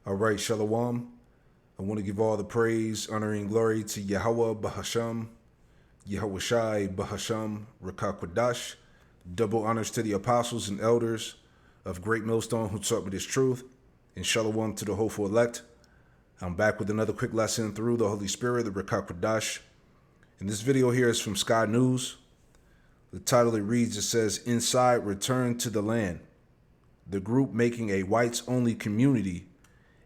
All right, Shalom. I want to give all the praise, honor, and glory to Yahweh Bahasham, Yahweh Shai Bahasham, Rakakwadash. Double honors to the apostles and elders of Great Millstone who taught me this truth. And Shalom to the hopeful elect. I'm back with another quick lesson through the Holy Spirit, the Rakakwadash. And this video here is from Sky News. The title it reads, it says, Inside Return to the Land. The group making a whites-only community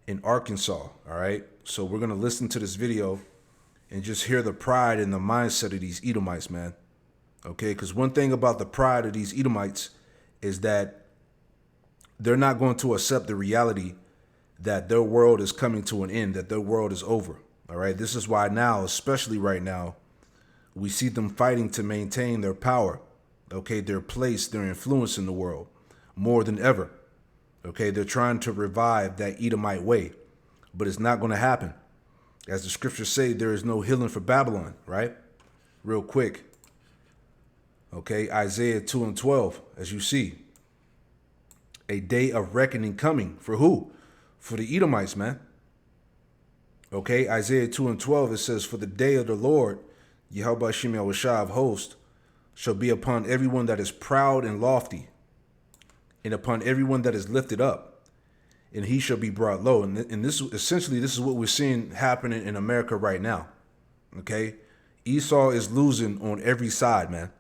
in Arkansas, all right? So we're going to listen to this video and just hear the pride and the mindset of these Edomites, man. Okay, because one thing about the pride of these Edomites is that they're not going to accept the reality that their world is coming to an end, that their world is over, all right? This is why now, especially right now, we see them fighting to maintain their power, okay, their place, their influence in the world more than ever. Okay, they're trying to revive that Edomite way, but it's not going to happen. As the scriptures say, there is no healing for Babylon, right? Real quick. Okay, Isaiah 2:12, as you see. A day of reckoning coming. For who? For the Edomites, man. Okay, Isaiah 2:12, it says, For the day of the Lord, Yahweh Shem Yahushua of hosts, shall be upon everyone that is proud and lofty, and upon everyone that is lifted up, and he shall be brought low. And this essentially, this is what we're seeing happening in America right now. Okay, Esau is losing on every side, man.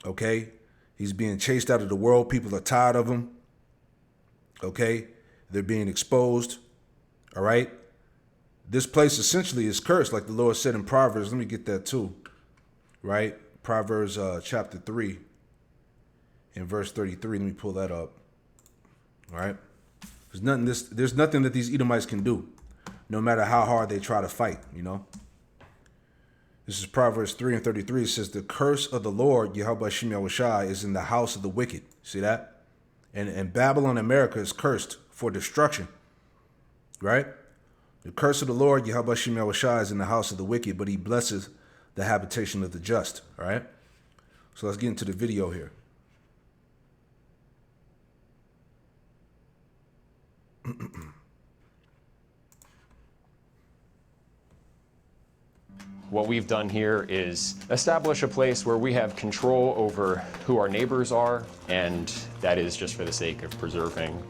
Okay, he's being chased out of the world. People are tired of him. Okay, they're being exposed. All right, this place essentially is cursed, like the Lord said in Proverbs. Let me get that too. Right, Proverbs chapter 3. In verse 33, let me pull that up. All right. There's nothing that these Edomites can do, no matter how hard they try to fight, you know. This is Proverbs 3:33. It says, The curse of the Lord, Yahweh Shem Yahushua, is in the house of the wicked. See that? And Babylon, America, is cursed for destruction. Right? The curse of the Lord, Yahweh Shem Yahushua, is in the house of the wicked, but he blesses the habitation of the just. All right? So let's get into the video here. What we've done here is establish a place where we have control over who our neighbors are, and that is just for the sake of preserving,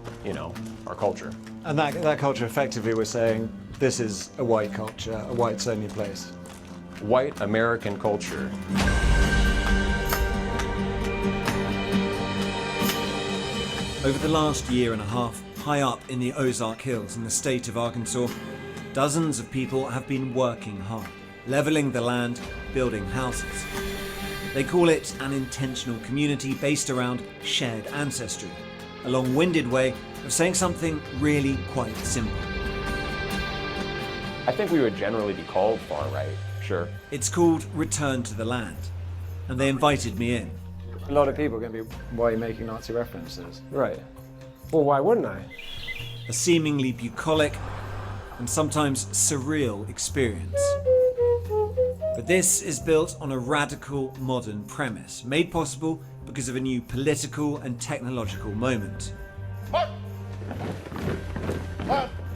our culture. And that culture, effectively, we're saying this is a white culture, a whites-only place. White American culture. Over the last year and a half, high up in the Ozark Hills in the state of Arkansas, dozens of people have been working hard, leveling the land, building houses. They call it an intentional community based around shared ancestry, a long-winded way of saying something really quite simple. I think we would generally be called far right, sure. It's called Return to the Land, and they invited me in. A lot of people are going to be, why are you making Nazi references? Right. Well, why wouldn't I? A seemingly bucolic and sometimes surreal experience. But this is built on a radical modern premise, made possible because of a new political and technological moment.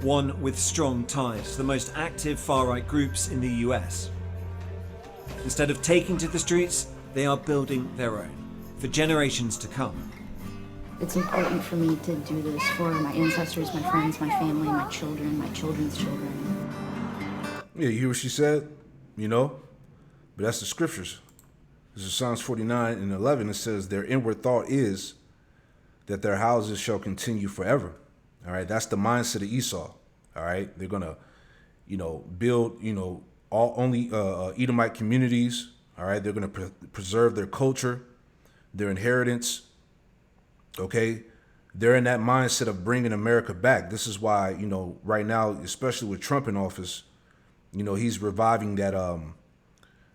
One with strong ties to the most active far-right groups in the US. Instead of taking to the streets, they are building their own, for generations to come. It's important for me to do this for my ancestors, my friends, my family, my children, my children's children. Yeah, you hear what she said? But that's the scriptures. This is Psalms 49:11. It says, Their inward thought is that their houses shall continue forever. All right, that's the mindset of Esau. All right, they're going to, build, only Edomite communities. All right, they're going to preserve their culture, their inheritance. Okay, they're in that mindset of bringing America back. This is why, right now, especially with Trump in office, he's reviving that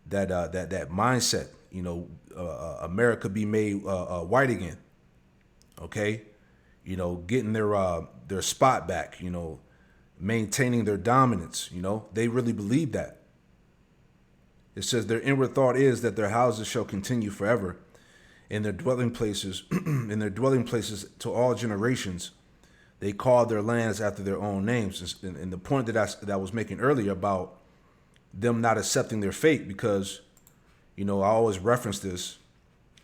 that mindset. America be made white again. Okay, getting their spot back. Maintaining their dominance. They really believe that. It says their inward thought is that their houses shall continue forever. In their dwelling places, to all generations, they called their lands after their own names. And the point that I was making earlier about them not accepting their fate, because, I always reference this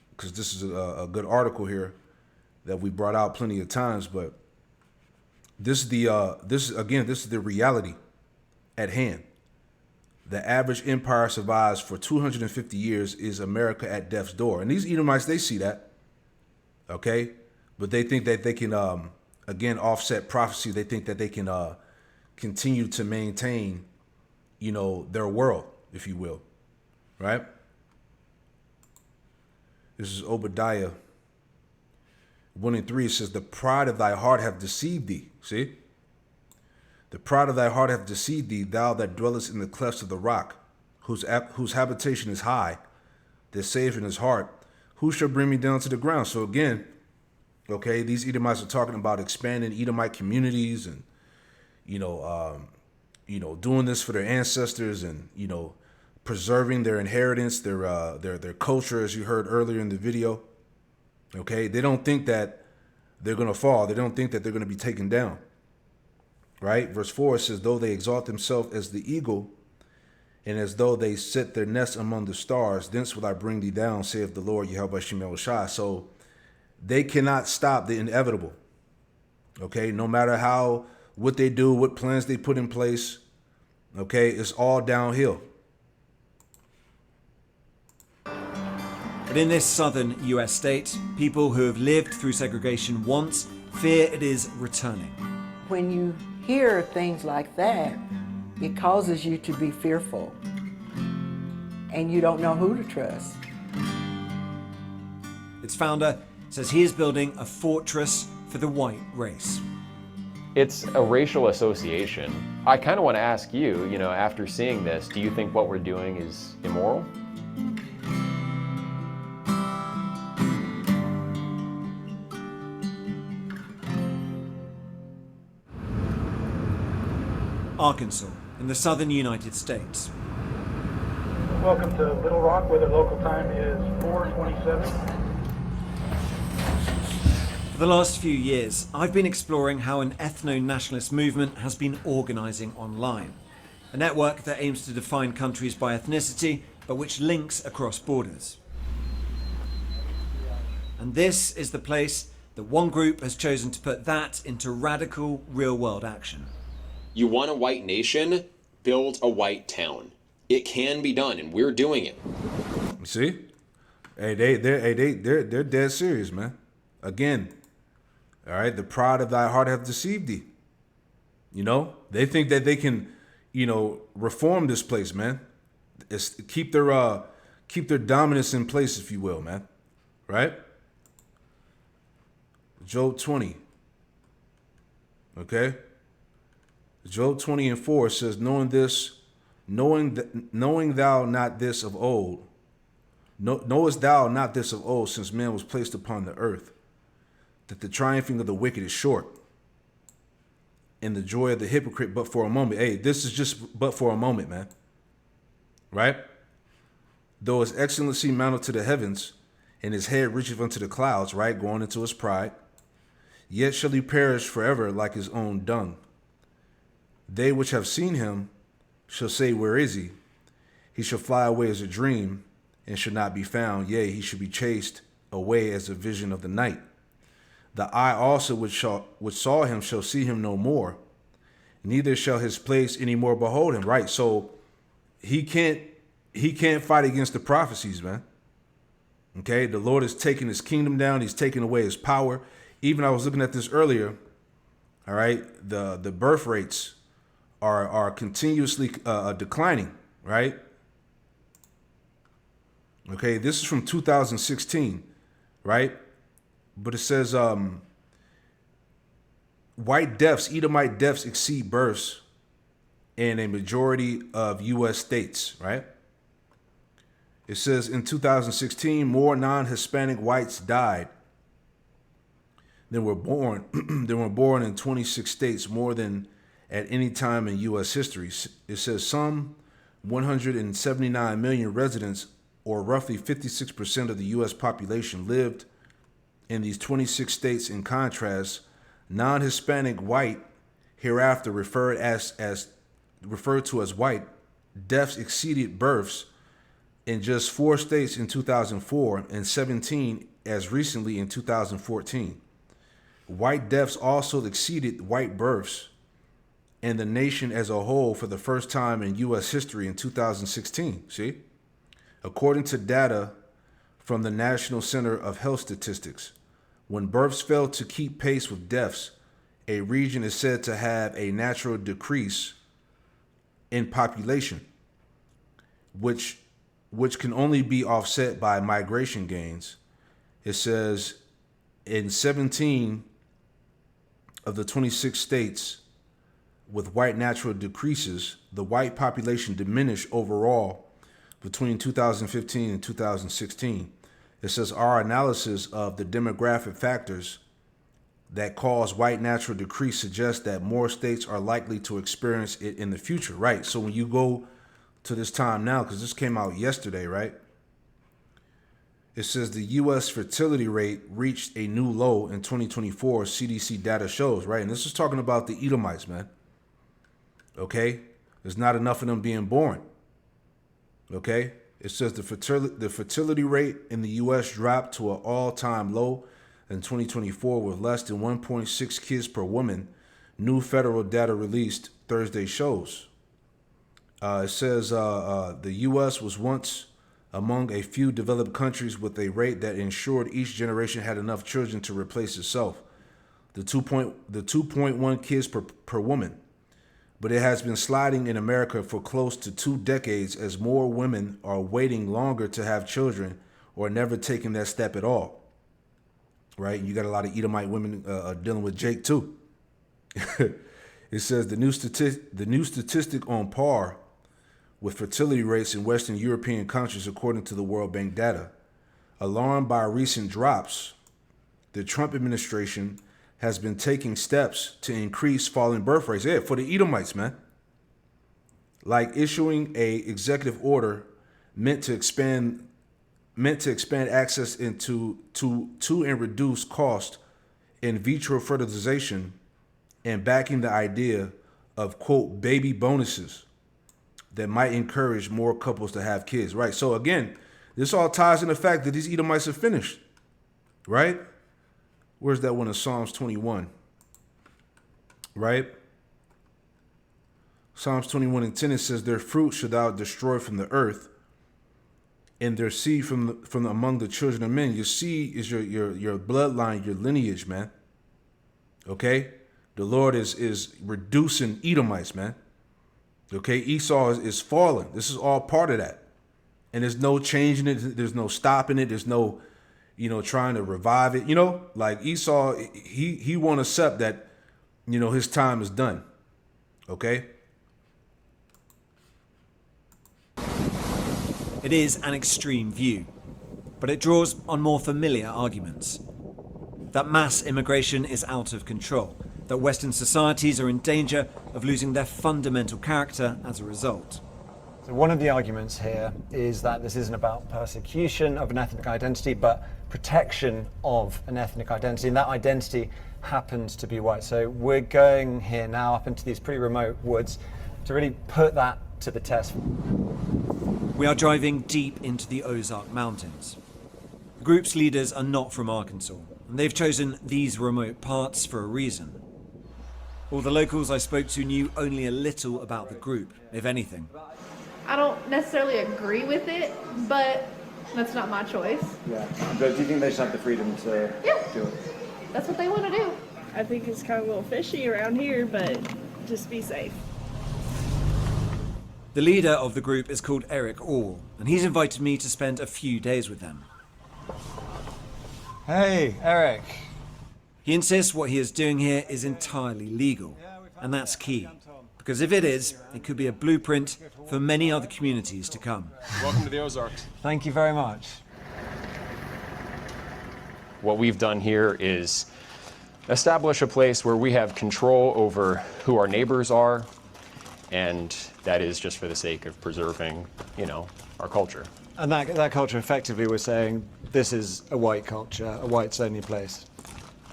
because this is a good article here that we brought out plenty of times, but this is the reality at hand. The average empire survives for 250 years is America at death's door. And these Edomites, they see that, okay? But they think that they can, again, offset prophecy. They think that they can continue to maintain, their world, if you will, right? This is Obadiah 1:3. It says, the pride of thy heart hath deceived thee. See? The pride of thy heart hath deceived thee, thou that dwellest in the clefts of the rock, whose habitation is high, that saith in his heart, who shall bring me down to the ground? So again, okay, these Edomites are talking about expanding Edomite communities and, doing this for their ancestors and, preserving their inheritance, their culture, as you heard earlier in the video. Okay, they don't think that they're going to fall. They don't think that they're going to be taken down. Right? Verse 4 says, though they exalt themselves as the eagle, and as though they set their nest among the stars, thence will I bring thee down, saith the Lord, Yahweh Shemel Shai. So they cannot stop the inevitable. Okay, no matter what they do, what plans they put in place, okay, it's all downhill. But in this southern US state, people who have lived through segregation once fear it is returning. When you hear things like that, it causes you to be fearful, and you don't know who to trust. Its founder says he is building a fortress for the white race. It's a racial association. I kind of want to ask you, after seeing this, do you think what we're doing is immoral? Arkansas, in the southern United States. Welcome to Little Rock, where the local time is 4:27. For the last few years, I've been exploring how an ethno-nationalist movement has been organising online. A network that aims to define countries by ethnicity, but which links across borders. And this is the place that one group has chosen to put that into radical, real-world action. You want a white nation? Build a white town. It can be done, and we're doing it. See? Hey, they're dead serious, man. Again, all right, the pride of thy heart hath deceived thee. They think that they can, reform this place, man. Keep their dominance in place, if you will, man. Right? Job 20. Okay? Job 20:4 says, knowing thou not this of old, knowest thou not this of old, since man was placed upon the earth, that the triumphing of the wicked is short, and the joy of the hypocrite but for a moment. Hey, this is just but for a moment, man. Right? Though his excellency mounted to the heavens, and his head reacheth unto the clouds, right, going into his pride, yet shall he perish forever like his own dung. They which have seen him shall say, where is he? He shall fly away as a dream, and shall not be found. Yea, he shall be chased away as a vision of the night. The eye also which saw him shall see him no more, neither shall his place any more behold him. Right, so he can't fight against the prophecies, man. Okay, the Lord is taking his kingdom down. He's taking away his power. Even I was looking at this earlier. All right, the birth rates are continuously declining, right? Okay, this is from 2016, right? But it says white deaths, Edomite deaths exceed births in a majority of U.S. states, right? It says in 2016, more non-Hispanic whites died than were born in 26 states, more than at any time in U.S. history. It says some 179 million residents, or roughly 56% of the U.S. population, lived in these 26 states. In contrast, non-Hispanic white, hereafter referred to as white, deaths exceeded births in just 4 states in 2004 and 17 as recently in 2014. White deaths also exceeded white births in the nation as a whole for the first time in U.S. history in 2016. See? According to data from the National Center of Health Statistics, when births fail to keep pace with deaths, a region is said to have a natural decrease in population, which can only be offset by migration gains. It says in 17 of the 26 states with white natural decreases, the white population diminished overall between 2015 and 2016. It says our analysis of the demographic factors that cause white natural decrease suggests that more states are likely to experience it in the future, right? So when you go to this time now, because this came out yesterday, right? It says the U.S. fertility rate reached a new low in 2024, CDC data shows, right? And this is talking about the Edomites, man. Okay? There's not enough of them being born. Okay? It says the fertility rate in the U.S. dropped to an all-time low in 2024 with less than 1.6 kids per woman. New federal data released Thursday shows. It says the U.S. was once among a few developed countries with a rate that ensured each generation had enough children to replace itself. The 2.1 kids per woman. But it has been sliding in America for close to 2 decades as more women are waiting longer to have children or never taking that step at all. Right? You got a lot of Edomite women dealing with Jake too. It says the new statistic on par with fertility rates in Western European countries, according to the World Bank data. Alarmed by recent drops, the Trump administration has been taking steps to increase falling birth rates. Yeah, for the Edomites, man. Like issuing a executive order meant to expand access into and reduce cost in vitro fertilization and backing the idea of, quote, baby bonuses that might encourage more couples to have kids, right? So again, this all ties in the fact that these Edomites are finished, right? Where's that one in Psalms 21, right? Psalms 21:10, it says, their fruit shalt thou destroy from the earth, and their seed from among the children of men. Your seed is your bloodline, your lineage, man. Okay? The Lord is reducing Edomites, man. Okay? Esau is falling. This is all part of that. And there's no changing it. There's no stopping it. There's no, trying to revive it. Like Esau, he won't accept that, his time is done. Okay? It is an extreme view, but it draws on more familiar arguments. That mass immigration is out of control, that Western societies are in danger of losing their fundamental character as a result. So one of the arguments here is that this isn't about persecution of an ethnic identity, but protection of an ethnic identity, and that identity happens to be white. So we're going here now up into these pretty remote woods to really put that to the test. We are driving deep into the Ozark Mountains. The group's leaders are not from Arkansas, and they've chosen these remote parts for a reason. All the locals I spoke to knew only a little about the group, if anything. I don't necessarily agree with it, but that's not my choice. Yeah, but do you think they should have the freedom to do it? That's what they want to do. I think it's kind of a little fishy around here, but just be safe. The leader of the group is called Eric All, and he's invited me to spend a few days with them. Hey, Eric. He insists what he is doing here is entirely legal, and that's key, because if it is, it could be a blueprint for many other communities to come. Welcome to the Ozarks. Thank you very much. What we've done here is establish a place where we have control over who our neighbors are, and that is just for the sake of preserving, our culture. And that culture, effectively, we're saying this is a white culture, a whites-only place.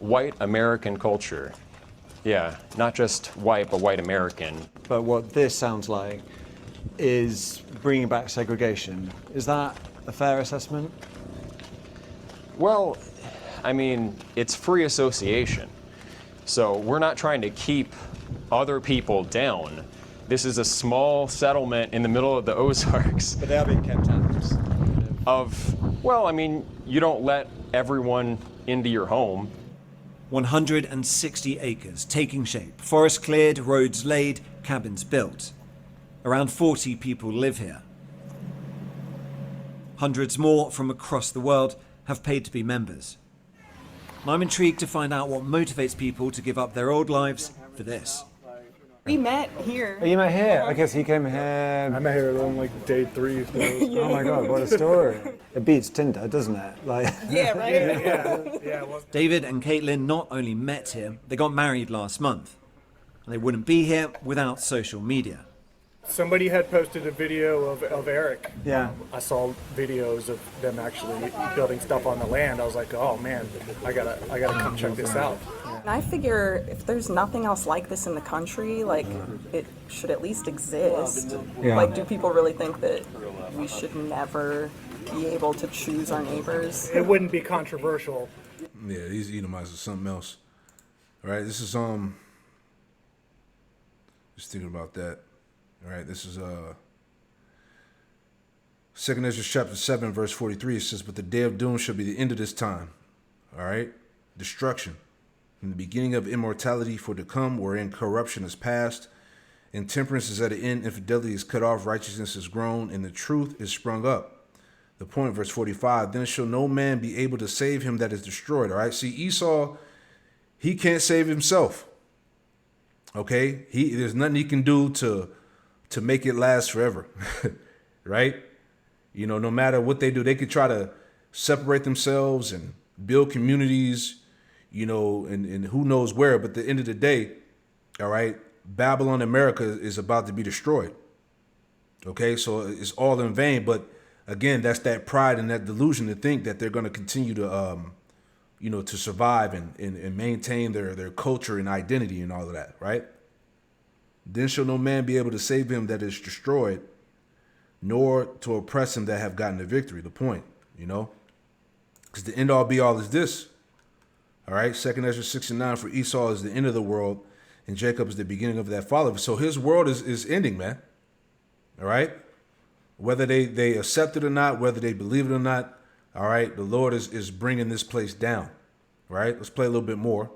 White American culture Yeah, not just white, but white American. But what this sounds like is bringing back segregation. Is that a fair assessment? Well, I mean, it's free association. So we're not trying to keep other people down. This is a small settlement in the middle of the Ozarks. But they are being kept out. Well, I mean, you don't let everyone into your home. 160 acres taking shape, forest cleared, roads laid, cabins built. Around 40 people live here. Hundreds more from across the world have paid to be members. And I'm intrigued to find out what motivates people to give up their old lives for this. We met here. Oh, you met here? I guess you came here. I met her on like day 3. So. Oh my God, what a story. It beats Tinder, doesn't it? Like. Yeah, right? Yeah. David and Caitlin not only met here, they got married last month. And they wouldn't be here without social media. Somebody had posted a video of Eric. Yeah. I saw videos of them actually building stuff on the land. I was like, oh man, I gotta come check this out. And I figure if there's nothing else like this in the country, like it should at least exist. Yeah. Like, do people really think that we should never be able to choose our neighbors? It wouldn't be controversial. Yeah, these Edomites are something else. All right, this is just thinking about that. All right, this is 2 Ezra chapter 7, verse 43. It says, "But the day of doom shall be the end of this time." All right, destruction, and the beginning of immortality for to come, wherein corruption is past, intemperance is at an end, infidelity is cut off, righteousness is grown, and the truth is sprung up. The point, verse 45. Then shall no man be able to save him that is destroyed. All right, see, Esau, he can't save himself. Okay, there's nothing he can do to make it last forever, right? You know, no matter what they do, they could try to separate themselves and build communities, you know, and who knows where. But at the end of the day, all right, Babylon, America is about to be destroyed. Okay, so it's all in vain. But again, that's that pride and that delusion to think that they're going to continue to, you know, to survive and maintain their culture and identity and all of that, right? Then shall no man be able to save him that is destroyed, nor to oppress him that have gotten the victory. The point, you know, because the end all be all is this. All right, 2 Ezra 6:9, for Esau is the end of the world, and Jacob is the beginning of that fall of it. So his world is ending, man. All right, whether they accept it or not, whether they believe it or not. All right, the Lord is bringing this place down. All right, let's play a little bit more.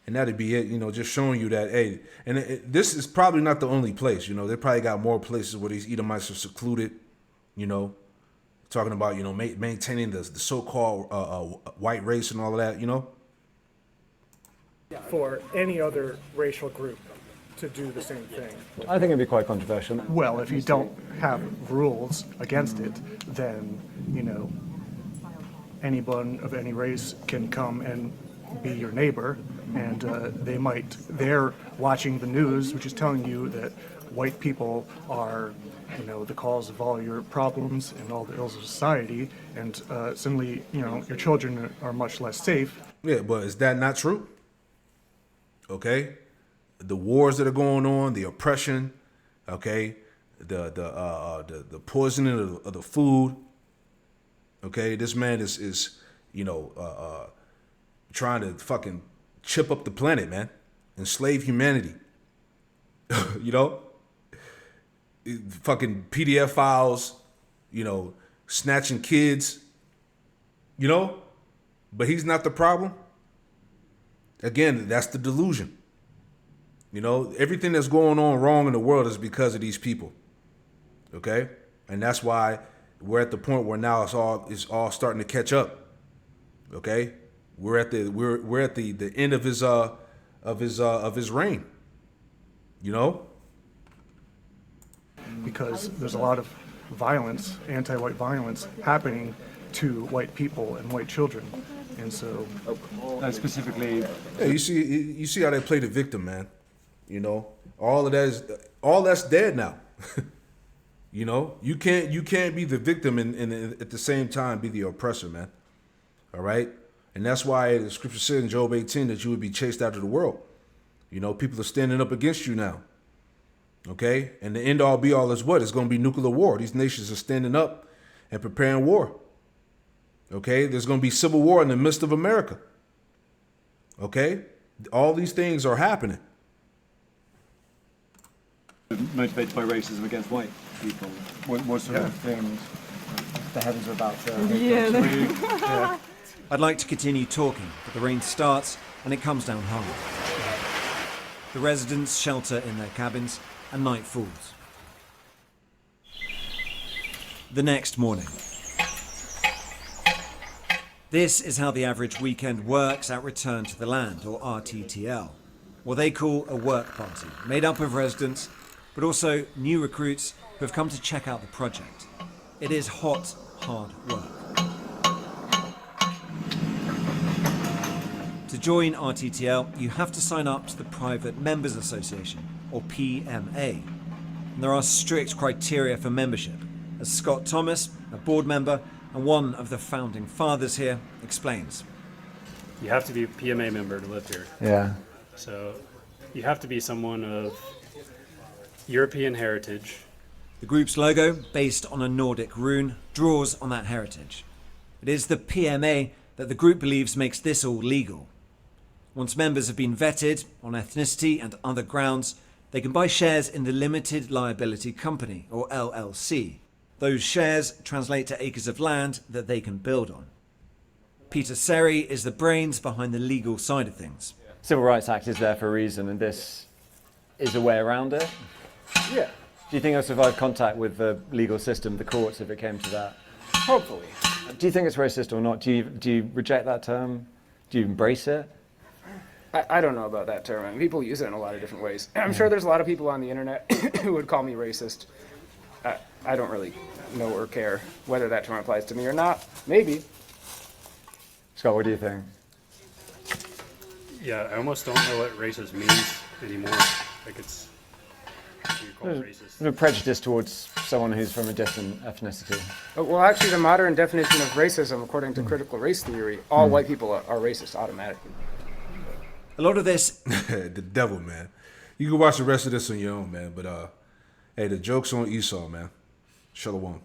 And that'd be it, you know, just showing you that, hey, and this is probably not the only place, you know, they probably got more places where these Edomites are secluded, you know, talking about, you know, maintaining the so-called white race and all of that, you know. For any other racial group to do the same thing. I think it'd be quite controversial. Well, if you don't have rules against it, then, you know, anyone of any race can come and be your neighbor, and they're watching the news, which is telling you that white people are, you know, the cause of all your problems and all the ills of society, and suddenly, you know, your children are much less safe. Yeah, but is that not true? Okay, the wars that are going on, the oppression, okay, the poisoning of the food. Okay, this man is you know, trying to fucking chip up the planet, man, enslave humanity. You know, fucking PDF files, you know, snatching kids, you know, but he's not the problem. Again, that's the delusion. You know, everything that's going on wrong in the world is because of these people. Okay, and that's why we're at the point where now it's all starting to catch up. Okay, we're at the end of his reign. You know, because there's a lot of violence, anti-white violence, happening to white people and white children, and so specifically, yeah, you see how they play the victim, man. You know, all that's dead now. You know, you can't be the victim and at the same time be the oppressor, man. All right, and that's why the scripture said in Job 18 that you would be chased out of the world. You know, people are standing up against you now. Okay? And the end all be all is what? It's going to be nuclear war. These nations are standing up and preparing war. Okay? There's going to be civil war in the midst of America. Okay? All these things are happening. Motivated by racism against white people. What sort of things? The heavens are about to. Yeah. I'd like to continue talking, but the rain starts and it comes down hard. The residents shelter in their cabins and night falls. The next morning. This is how the average weekend works at Return to the Land, or RTTL, what they call a work party, made up of residents, but also new recruits who have come to check out the project. It is hot, hard work. To join RTTL, you have to sign up to the Private Members Association, or PMA. And there are strict criteria for membership, as Scott Thomas, a board member and one of the founding fathers here, explains. You have to be a PMA member to live here. Yeah. So you have to be someone of European heritage. The group's logo, based on a Nordic rune, draws on that heritage. It is the PMA that the group believes makes this all legal. Once members have been vetted on ethnicity and other grounds, they can buy shares in the Limited Liability Company, or LLC. Those shares translate to acres of land that they can build on. Peter Seri is the brains behind the legal side of things. Civil Rights Act is there for a reason, and this is a way around it. Yeah, Do you think it'll survive contact with the legal system, the courts, if it came to that? hopefully. Do you think it's racist or not? Do you reject that term? Do you embrace it? I don't know about that term. I mean, people use it in a lot of different ways. I'm sure there's a lot of people on the internet who would call me racist. I don't really know or care whether that term applies to me or not. Maybe. Scott, what do you think? Yeah, I almost don't know what racist means anymore. Like it's you're called racist. There's a prejudice towards someone who's from a different ethnicity. Well, actually, the modern definition of racism, according to critical race theory, all white people are racist automatically. A lot of this... The devil, man. You can watch the rest of this on your own, man. But, hey, the joke's on Esau, man. Shalom.